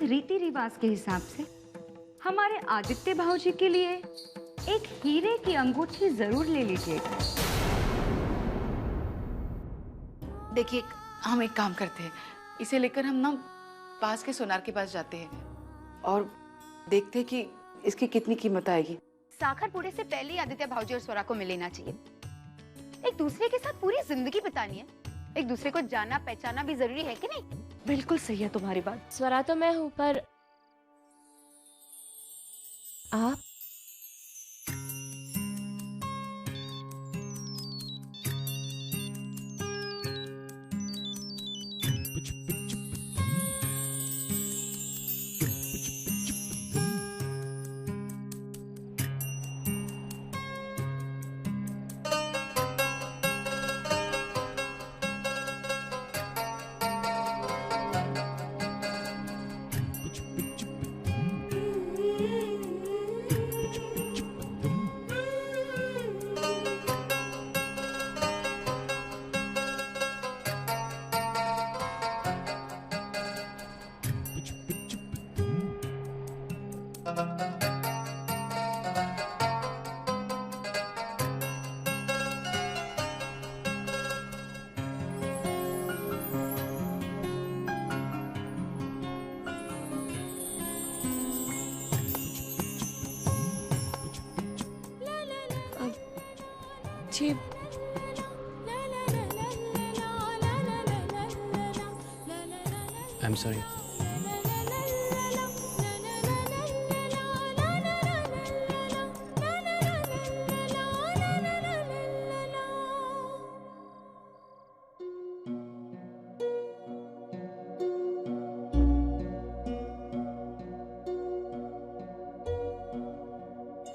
रीति रिवाज के हिसाब से हमारे आदित्य भाऊजी के लिए एक हीरे की अंगूठी जरूर ले लीजिएगा। देखिए, हम एक काम करते हैं, इसे लेकर हम ना पास के सोनार के पास जाते हैं और देखते हैं कि इसकी कितनी कीमत आएगी। साखर पूरे से पहले ही आदित्य भाऊजी और स्वरा को मिल लेना चाहिए। एक दूसरे के साथ पूरी जिंदगी बितानी है, एक दूसरे को जानना पहचाना भी जरूरी है कि नहीं? बिल्कुल सही है तुम्हारी बात। स्वरा तो मैं हूं, पर आप जी आई एम सॉरी।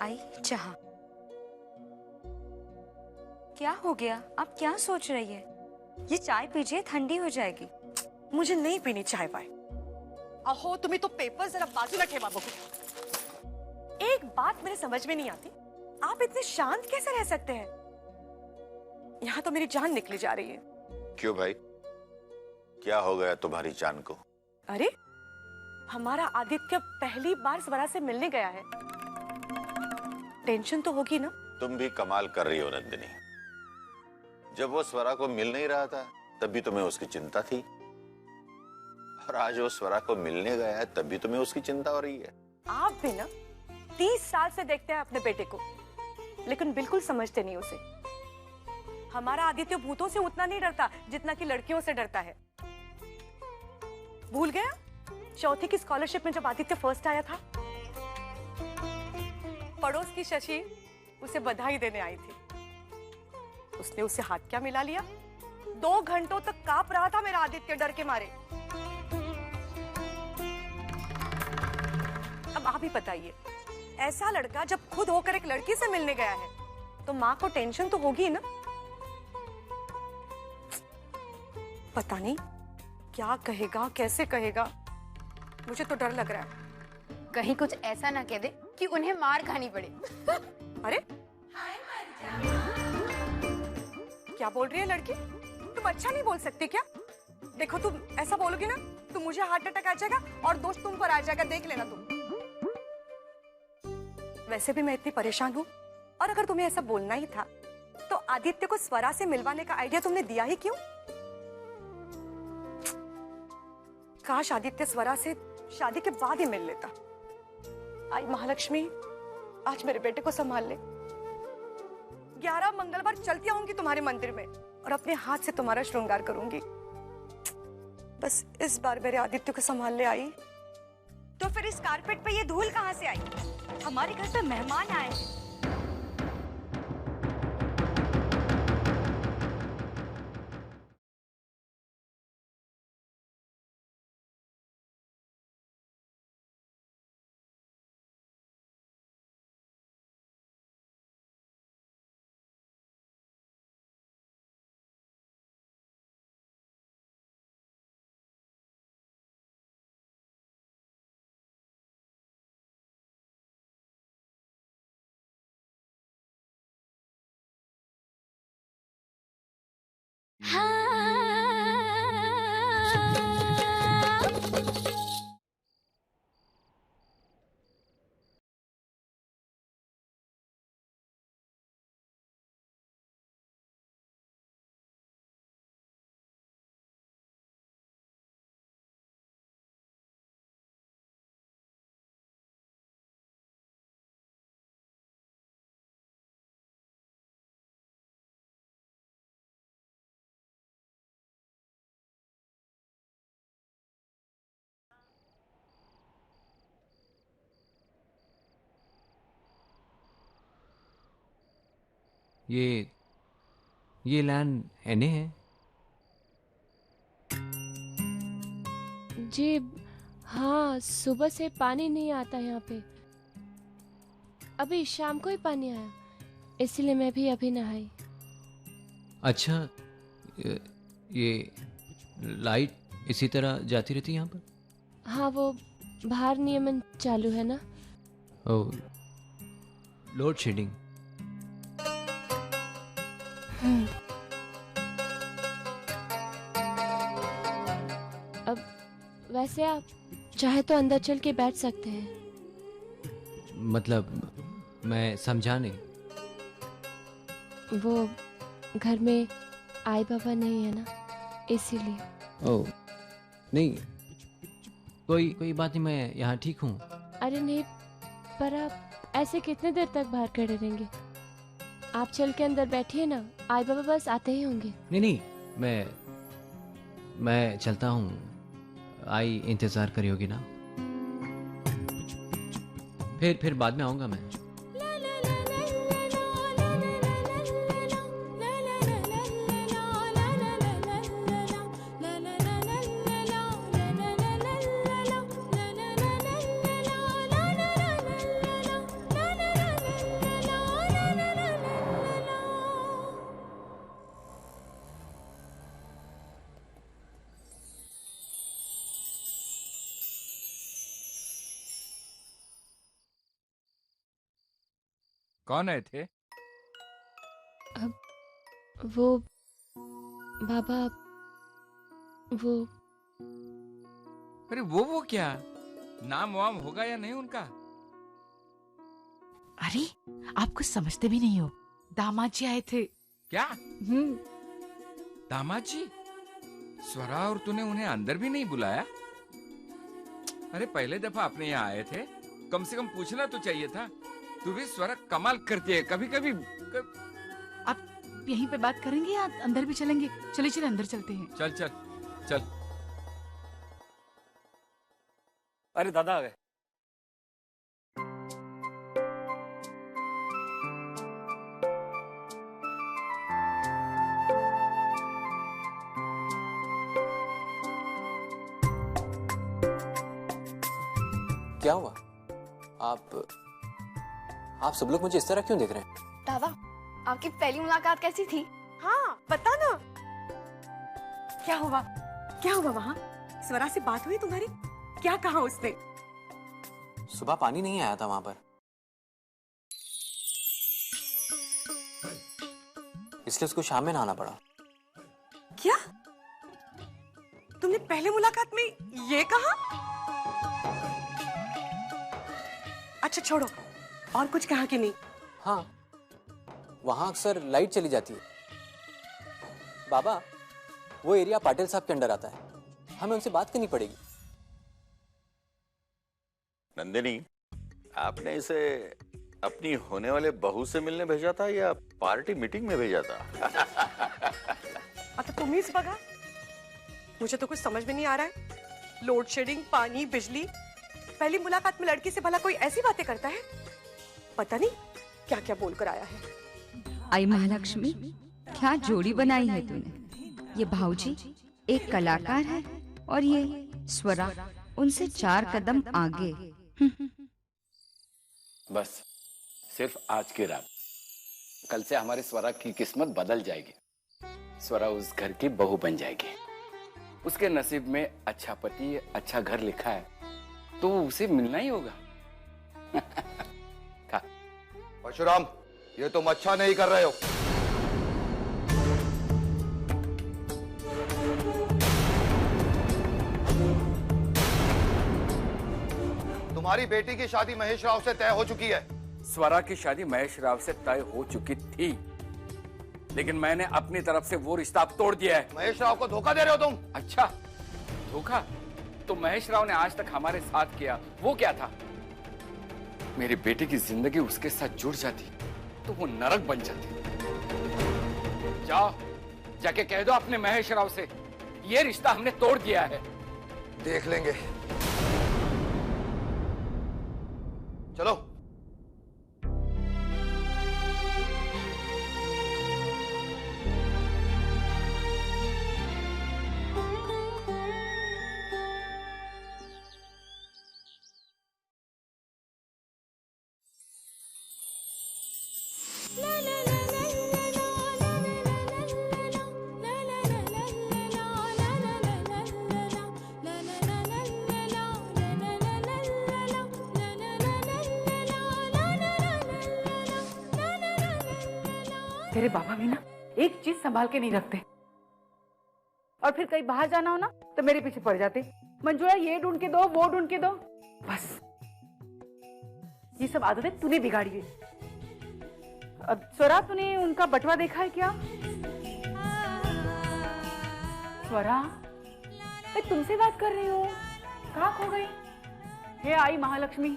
आई चाह। क्या हो गया? आप क्या सोच रही है? ये चाय पीजिए, ठंडी हो जाएगी। मुझे नहीं पीनी चाय वाय। अहो, तुम्हें तो पेपर जरा बाजूला ठेवा बघू। एक बात मेरे समझ में नहीं आती, आप इतने शांत कैसे रह सकते हैं? यहाँ तो मेरी जान निकली जा रही है। क्यों भाई, क्या हो गया तुम्हारी जान को? अरे, हमारा आदित्य पहली बार स्वरा से मिलने गया है। टेंशन तो होगी ना? तुम भी कमाल कर रही हो नंदिनी। जब वो स्वरा को मिल नहीं रहा था तब भी तुम्हें उसकी चिंता थी, और आज वो स्वरा को मिलने गया है तब भी तुम्हें उसकी चिंता हो रही है। आप भी ना 30 साल से देखते हैं अपने बेटे को, लेकिन बिल्कुल समझते नहीं उसे। हमारा आदित्य भूतों से उतना नहीं डरता जितना कि लड़कियों से डरता है। भूल गया चौथी की स्कॉलरशिप में जब आदित्य फर्स्ट आया था? पड़ोस की शशि उसे बधाई देने आई थी। उसने उससे हाथ क्या मिला लिया? 2 घंटों तक कांप रहा था मेरा आदित्य डर के मारे। अब आप ही बताइए, ऐसा लड़का जब खुद होकर एक लड़की से मिलने गया है तो माँ को टेंशन तो होगी ना? पता नहीं क्या कहेगा, कैसे कहेगा। मुझे तो डर लग रहा है। कहीं कुछ ऐसा ना कह दे कि उन्हें मार खानी पड़े। अरे, क्या बोल रही है लड़की? तुम अच्छा नहीं बोल सकती क्या? देखो, तुम ऐसा बोलोगी ना तो मुझे हार्ट अटैक आ जाएगा और दोष तुम पर आ जाएगा, देख लेना तुम। वैसे भी मैं इतनी परेशान हूँ, और अगर तुम्हें ऐसा बोलना ही था तो आदित्य को स्वरा से मिलवाने का आइडिया तुमने दिया ही क्यों? काश आदित्य स्वरा से शादी के बाद ही मिल लेता। आई महालक्ष्मी, आज मेरे बेटे को संभाल ले। 11 मंगलवार चलती आऊंगी तुम्हारे मंदिर में और अपने हाथ से तुम्हारा श्रृंगार करूंगी। बस इस बार मेरे आदित्य को संभाल ले आई। तो फिर इस कारपेट पे ये धूल कहाँ से आई? हमारे घर पे मेहमान आए हैं। ये लैंड एने है। जी हाँ, सुबह से पानी नहीं आता यहाँ पे। अभी शाम को ही पानी आया, इसलिए मैं भी अभी नहाई। अच्छा, ये लाइट इसी तरह जाती रहती है यहाँ पर? हाँ, वो बाहर नियमन चालू है ना। ओह, लोड शेडिंग। अब वैसे आप चाहे तो अंदर चल के बैठ सकते हैं। मतलब मैं समझा नहीं। वो घर में आई बाबा नहीं है ना, इसीलिए। ओह नहीं, कोई बात नहीं, मैं यहाँ ठीक हूँ। अरे नहीं, पर आप ऐसे कितने देर तक बाहर खड़े रहेंगे? आप चल के अंदर बैठिए ना, आई बाबा बस आते ही होंगे। नहीं, मैं चलता हूँ। आई इंतजार करी होगी ना, फिर बाद में आऊँगा मैं। कौन आए थे? वो बाबा, वो अरे वो क्या? नाम वाम होगा या नहीं उनका? अरे आप कुछ समझते भी नहीं हो, दामाद जी आए थे। क्या? दामाद जी? स्वरा और तूने उन्हें अंदर भी नहीं बुलाया? अरे पहले दफा अपने यहाँ आए थे, कम से कम पूछना तो चाहिए था। तू भी स्वरा कमाल करती है कभी कभी। आप यहीं पे बात करेंगे या अंदर भी चलेंगे? चलिए अंदर चलते हैं। चल चल चल। अरे दादा आ गए। क्या हुआ? आप सब लोग मुझे इस तरह क्यों देख रहे हैं? दादा, आपकी पहली मुलाकात कैसी थी? हाँ बता ना, क्या हुआ? क्या हुआ वहाँ? स्वरा से बात हुई तुम्हारी? क्या कहा उसने? सुबह पानी नहीं आया था वहां पर, इसलिए उसको शाम में नहाना पड़ा। क्या तुमने पहले मुलाकात में ये कहा? अच्छा छोड़ो, और कुछ कहा कि नहीं? हाँ, वहां अक्सर लाइट चली जाती है। बाबा, वो एरिया पाटिल साहब के अंडर आता है, हमें उनसे बात करनी पड़ेगी। नंदिनी, आपने इसे अपनी होने वाले बहू से मिलने भेजा था या पार्टी मीटिंग में भेजा था? आता तुम्हीच बघा, मुझे तो कुछ समझ में नहीं आ रहा है। लोड शेडिंग, पानी, बिजली, पहली मुलाकात में लड़की से भला कोई ऐसी बातें करता है? पता नहीं क्या क्या बोलकर आया है। आई महालक्ष्मी, क्या जोड़ी बनाई है तूने। ये भाऊजी एक कलाकार है और ये स्वरा उनसे 4 कदम आगे। बस सिर्फ आज की रात, कल से हमारी स्वरा की किस्मत बदल जाएगी। स्वरा उस घर की बहू बन जाएगी। उसके नसीब में अच्छा पति, अच्छा घर लिखा है, तो उसे मिलना ही होगा। परशुराम, ये तुम अच्छा नहीं कर रहे हो। तुम्हारी बेटी की शादी महेश राव से तय हो चुकी है। स्वरा की शादी महेश राव से तय हो चुकी थी, लेकिन मैंने अपनी तरफ से वो रिश्ता तोड़ दिया है। महेश राव को धोखा दे रहे हो तुम। अच्छा, धोखा? तो महेश राव ने आज तक हमारे साथ किया, वो क्या था? मेरी बेटी की जिंदगी उसके साथ जुड़ जाती तो वो नरक बन जाती। जाओ, जाके कह दो अपने महेश राव से, ये रिश्ता हमने तोड़ दिया है। देख लेंगे। चलो। तेरे बाबा भी ना एक चीज संभाल के नहीं रखते, और फिर कहीं बाहर जाना हो ना तो मेरे पीछे पड़ जाते, मंजूरा ये ढूंढ के दो, वो ढूंढ के दो। बस ये सब आदतें तूने बिगाड़ी है। अब स्वरा, तूने उनका बटवा देखा है क्या? स्वरा, मैं तुमसे बात कर रही हूँ, कहाँ खो गई? हे आई महालक्ष्मी,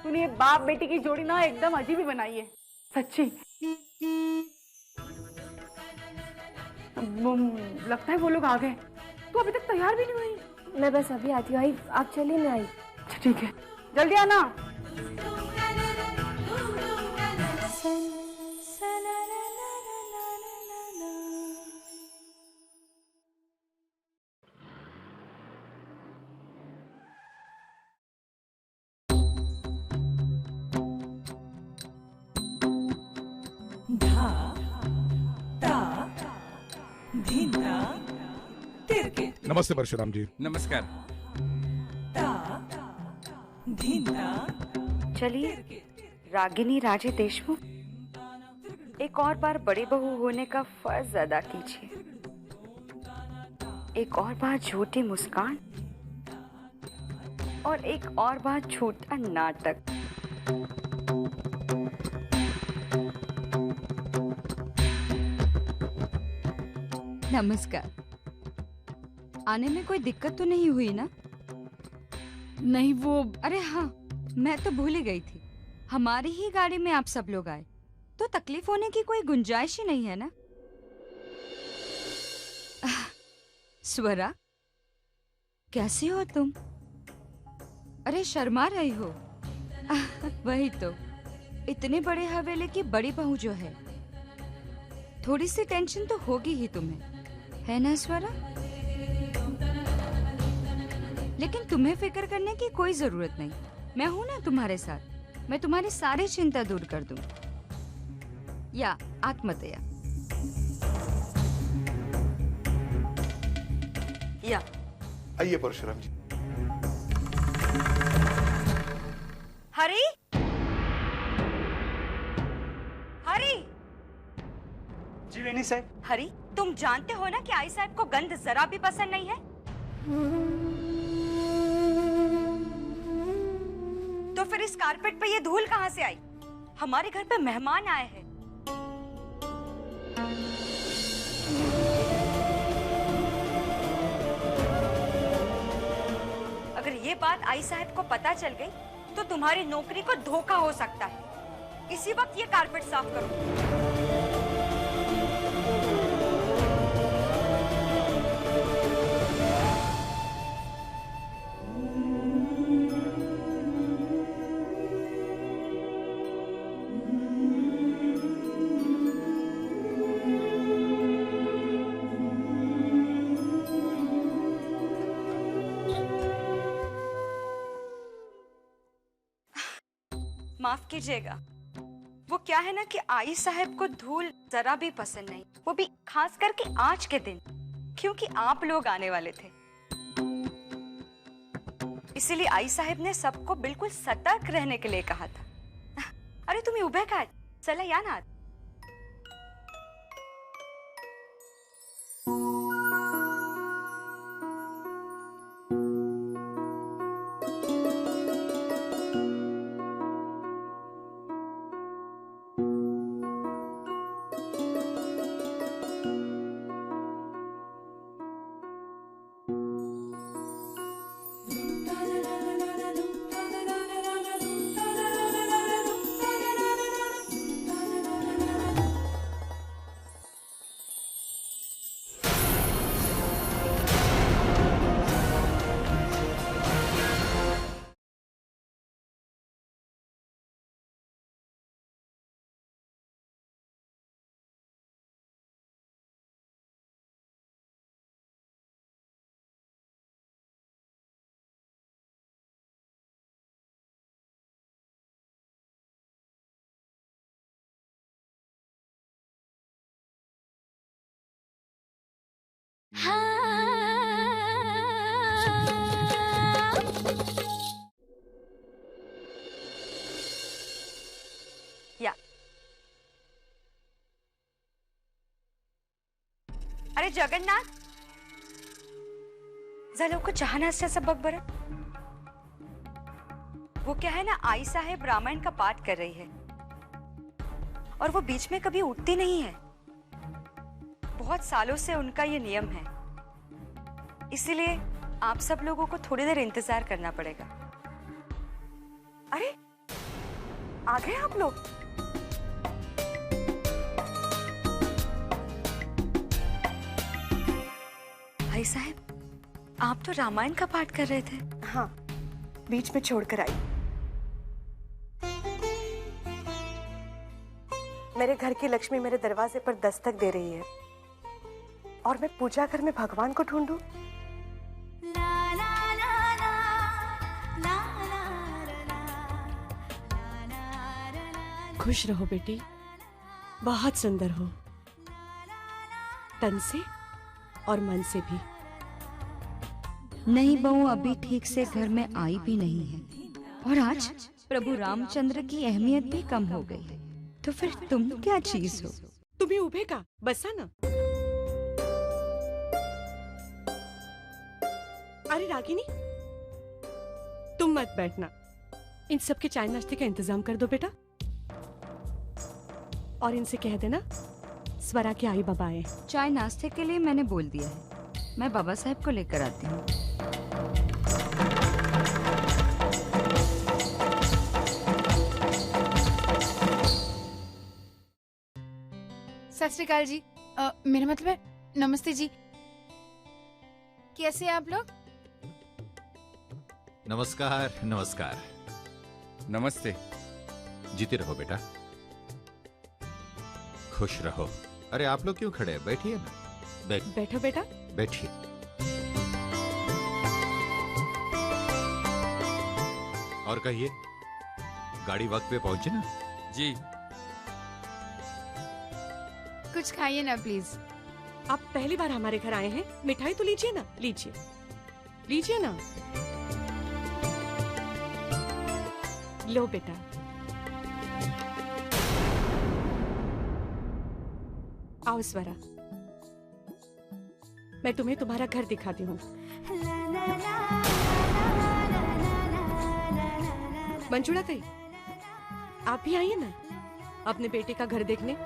तूने बाप बेटी की जोड़ी ना एकदम अजीब ही बनाई है, सच्ची। लगता है वो लोग आ गए। तू अभी तक तैयार भी नहीं हुई। मैं बस अभी आती हूँ। आई आप चलिए, मैं आई। अच्छा ठीक है, जल्दी आना। नमस्ते परशुराम जी। नमस्कार। चलिए रागिनी राजे देशमुख, एक और बार बड़ी बहू होने का फर्ज अदा कीजिए। एक और बार झूठी मुस्कान और एक और बार झूठा नाटक। नमस्कार। आने में कोई दिक्कत तो नहीं हुई ना? नहीं वो, अरे हाँ, मैं तो भूल ही गई थी। हमारी ही गाड़ी में आप सब लोग आए तो तकलीफ होने की कोई गुंजाइश ही नहीं है ना? स्वरा, कैसी हो तुम? अरे शर्मा रही हो। वही तो, इतने बड़े हवेली की बड़ी बहू जो है, थोड़ी सी टेंशन तो होगी ही तुम्हें, है ना स्वरा? लेकिन तुम्हें फिक्र करने की कोई जरूरत नहीं, मैं हूं ना तुम्हारे साथ। मैं तुम्हारी सारी चिंता दूर कर दूं। या आत्मतया या आइए परशुराम जी। हरी, हरी जी वेनी साहब। हरी, तुम जानते हो ना कि आई साहब को गंध जरा भी पसंद नहीं है। तो फिर इस कारपेट पे ये धूल कहाँ से आई? हमारे घर पे मेहमान आए हैं। अगर ये बात आई साहब को पता चल गई तो तुम्हारी नौकरी को धोखा हो सकता है। इसी वक्त ये कारपेट साफ करो। माफ कीजिएगा, वो क्या है ना कि आई साहब को धूल जरा भी पसंद नहीं, वो भी खास करके आज के दिन, क्योंकि आप लोग आने वाले थे। इसीलिए आई साहब ने सबको बिल्कुल सतर्क रहने के लिए कहा था। अरे तुम्ही उभे काय, चला या ना। अरे जगन्नाथ, जरा को चाहना से सब बकबरा। वो क्या है ना, आई साहेब रामायण का पाठ कर रही है और वो बीच में कभी उठती नहीं है। बहुत सालों से उनका ये नियम है, इसीलिए आप सब लोगों को थोड़ी देर इंतजार करना पड़ेगा। अरे आ गए आप लोग। भाई साहब, आप तो रामायण का पाठ कर रहे थे। हाँ, बीच में छोड़कर आई। मेरे घर की लक्ष्मी मेरे दरवाजे पर दस्तक दे रही है और मैं पूजा घर में भगवान को ढूंढूं। खुश रहो बेटी, बहुत सुंदर हो, तन से और मन से भी। नहीं बहू, अभी ठीक से घर में आई भी नहीं है और आज प्रभु रामचंद्र की अहमियत भी कम हो गई है, तो फिर तुम क्या चीज हो? तुम्हें उभे का बसा ना। अरे रागिनी, तुम मत बैठना, इन सब के चाय नाश्ते का इंतजाम कर दो बेटा। और इनसे कह देना स्वरा के आई बाबा आए। चाय नाश्ते के लिए मैंने बोल दिया है, मैं बाबा साहब को लेकर आती हूँ। सत श्री अकाल जी। मेरा मतलब है नमस्ते जी। कैसे हैं आप लोग? नमस्कार नमस्कार। नमस्ते। जीते रहो बेटा, खुश रहो। अरे आप लोग क्यों खड़े हैं, बैठिए ना। बैठो बेटा, बैठिए। और कहिए, गाड़ी वक्त पे पहुंची ना? जी। कुछ खाइए ना प्लीज। आप पहली बार हमारे घर आए हैं, मिठाई तो लीजिए ना। लीजिए लीजिए ना। लो बेटा। आओ स्वरा, मैं तुम्हें तुम्हारा घर दिखाती हूँ। मंजुला कहीं, आप भी आइए ना अपने बेटे का घर देखने।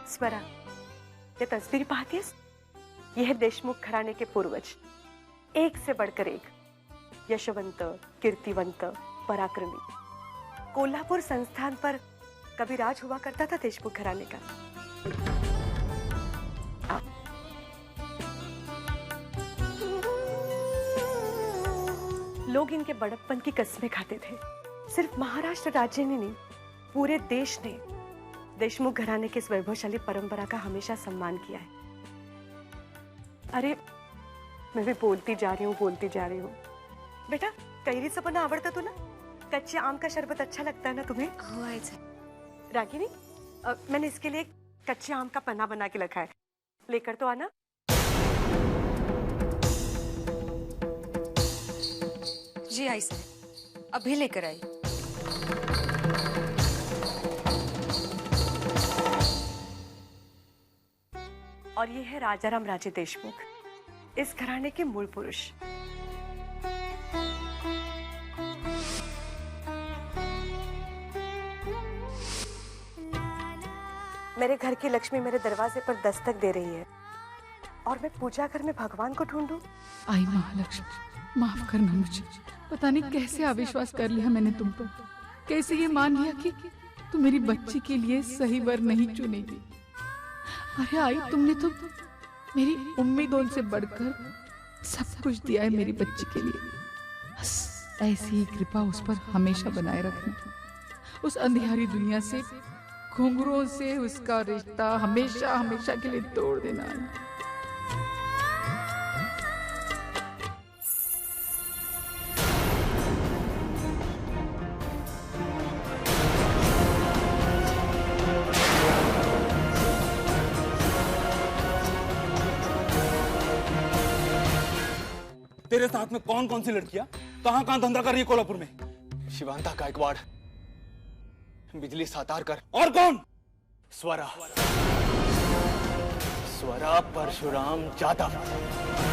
स्वरा, ये तस्वीर पाती है? यह देशमुख घराने के पूर्वज, एक से बढ़कर एक, यशवंत, कीर्तिवंत, पराक्रमी। कोल्हापुर संस्थान पर कभी राज हुआ करता था देशमुख घराने का। लोग इनके बड़प्पन की कस्में खाते थे। सिर्फ महाराष्ट्र राज्य ने नहीं, पूरे देश ने देशमुख घराने की इस वैभवशाली परंपरा का हमेशा सम्मान किया है। अरे मैं भी बोलती जा रही हूँ। बेटा, कैरी से बना आवड़ता तुला? कच्चे आम का शरबत अच्छा लगता है ना तुम्हें? रागिनी, मैंने इसके लिए कच्चे आम का पन्ना बना के रखा है, लेकर तो आना। जी आई साहब, अभी लेकर आई। और ये है राजाराम राजे देशमुख, इस घराने के मूल पुरुष। मेरे घर की लक्ष्मी मेरे दरवाजे पर दस्तक दे रही है और मैं पूजा घर में भगवान को ढूंढूं। आई महालक्ष्मी, माफ करना मुझे। पता नहीं कैसे अविश्वास कर लिया मैंने तुम पर। कैसे ये मान लिया कि तू मेरी बच्ची के लिए सही वर नहीं चुनेगी। अरे आई, तुमने तो मेरी उम्मीदों से बढ़कर सब कुछ दिया है मेरी बच्ची के लिए। बस ऐसी ही कृपा उस पर हमेशा बनाए रखना। उस अंधियारी दुनिया से, घुंघरों से उसका रिश्ता हमेशा हमेशा के लिए तोड़ देना। तेरे साथ में कौन कौन सी लड़कियां कहां कहां धंधा कर रही है कोल्हापुर में? शिवांता गायकवाड़, बिजली सातारकर और कौन? स्वरा, स्वरा परशुराम जाधव।